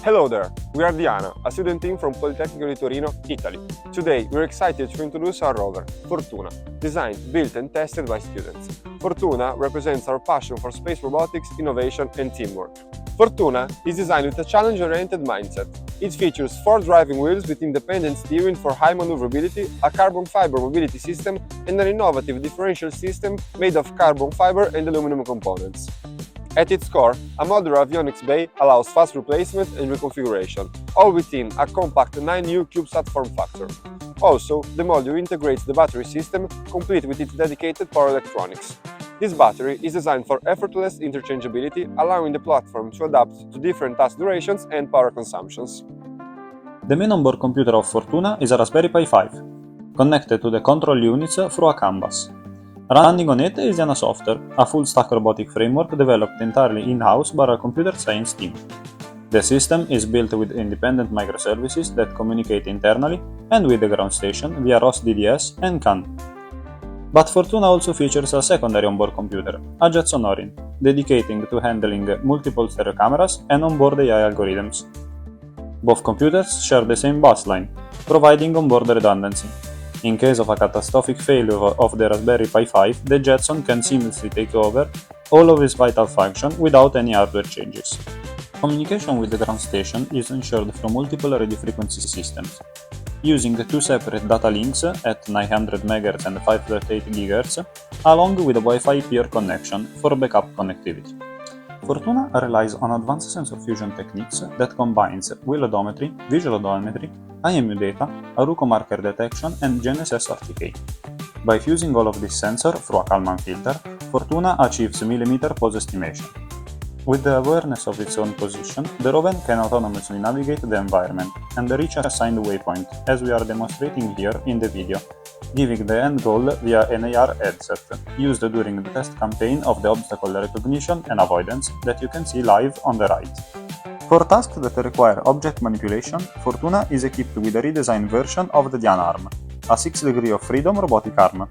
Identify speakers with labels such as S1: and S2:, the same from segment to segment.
S1: Hello there, we are Diana, a student team from Politecnico di Torino, Italy. Today we're excited to introduce our rover, Fortuna, designed, built and tested by students. Fortuna represents our passion for space robotics, innovation and teamwork. Fortuna is designed with a challenge-oriented mindset. It features 4 driving wheels with independent steering for high maneuverability, a carbon fiber mobility system and an innovative differential system made of carbon fiber and aluminum components. At its core, a modular avionics bay allows fast replacement and reconfiguration, all within a compact 9U CubeSat form factor. Also, the module integrates the battery system, complete with its dedicated power electronics. This battery is designed for effortless interchangeability, allowing the platform to adapt to different task durations and power consumptions.
S2: The main onboard computer of Fortuna is a Raspberry Pi 5, connected to the control units through a CAN bus. Running on it is Diana Software, a full-stack robotic framework developed entirely in-house by our computer science team. The system is built with independent microservices that communicate internally and with the ground station via ROS DDS and CAN. But Fortuna also features a secondary onboard computer, a Jet Sonorin, dedicated to handling multiple stereo cameras and onboard AI algorithms. Both computers share the same bus line, providing onboard redundancy. In case of a catastrophic failure of the Raspberry Pi 5, the Jetson can seamlessly take over all of its vital functions without any hardware changes. Communication with the ground station is ensured through multiple radio frequency systems, using 2 separate data links at 900 MHz and 538 GHz, along with a Wi-Fi peer connection for backup connectivity. Fortuna relies on advanced sensor fusion techniques that combines wheel odometry, visual odometry, IMU data, Aruco marker detection and GNSS RTK. By fusing all of this sensor through a Kalman filter, Fortuna achieves millimeter pose estimation. With the awareness of its own position, the rover can autonomously navigate the environment and reach a assigned waypoint, as we are demonstrating here in the video, giving the end goal via an AR headset, used during the test campaign of the obstacle recognition and avoidance that you can see live on the right. For tasks that require object manipulation, Fortuna is equipped with a redesigned version of the Diana arm, a 6 degree of freedom robotic arm.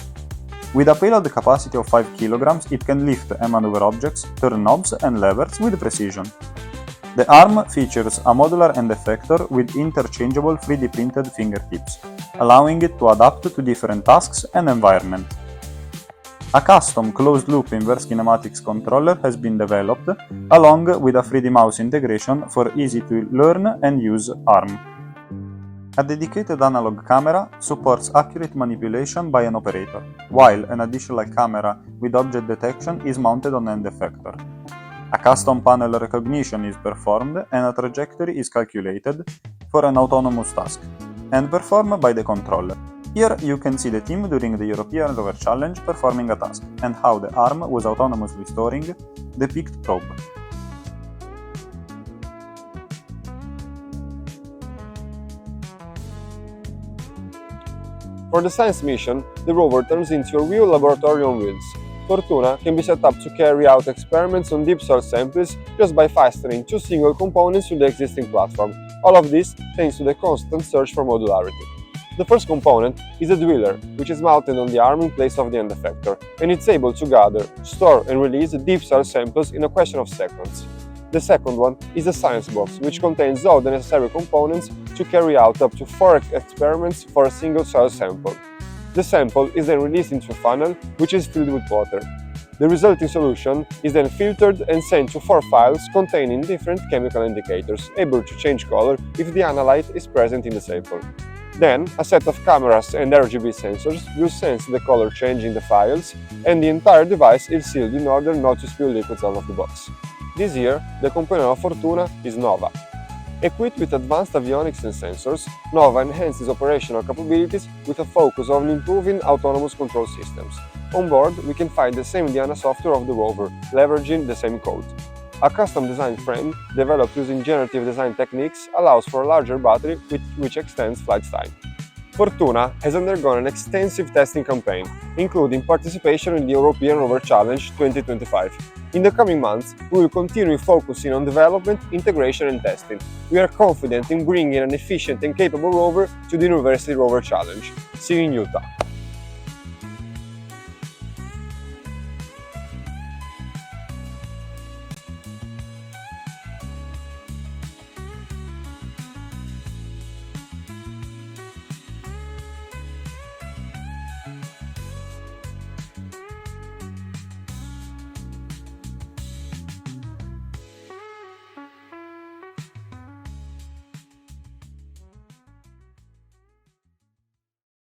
S2: With a payload capacity of 5 kg, it can lift and maneuver objects, turn knobs and levers with precision. The arm features a modular end effector with interchangeable 3D printed fingertips, allowing it to adapt to different tasks and environment. A custom closed-loop inverse kinematics controller has been developed, along with a 3D mouse integration for easy-to-learn and use arm. A dedicated analog camera supports accurate manipulation by an operator, while an additional camera with object detection is mounted on end effector. A custom panel recognition is performed and a trajectory is calculated for an autonomous task, and performed by the controller. Here you can see the team during the European Rover Challenge performing a task, and how the arm was autonomously storing the picked probe.
S1: For the science mission, the rover turns into a real laboratory on wheels. Fortuna can be set up to carry out experiments on deep soil samples just by fastening 2 single components to the existing platform, all of this thanks to the constant search for modularity. The first component is a driller, which is mounted on the arm in place of the end effector, and it's able to gather, store and release deep soil samples in a question of seconds. The second one is a science box, which contains all the necessary components to carry out up to 4 experiments for a single soil sample. The sample is then released into a funnel, which is filled with water. The resulting solution is then filtered and sent to 4 files containing different chemical indicators, able to change color if the analyte is present in the sample. Then, a set of cameras and RGB sensors will sense the color change in the files, and the entire device is sealed in order not to spill liquids out of the box. This year, the component of Fortuna is Nova. Equipped with advanced avionics and sensors, Nova enhances operational capabilities with a focus on improving autonomous control systems. On board, we can find the same Diana software of the rover, leveraging the same code. A custom-designed frame, developed using generative design techniques, allows for a larger battery which extends flight time. Fortuna has undergone an extensive testing campaign, including participation in the European Rover Challenge 2025. In the coming months, we will continue focusing on development, integration and testing. We are confident in bringing an efficient and capable rover to the University Rover Challenge. See you in Utah!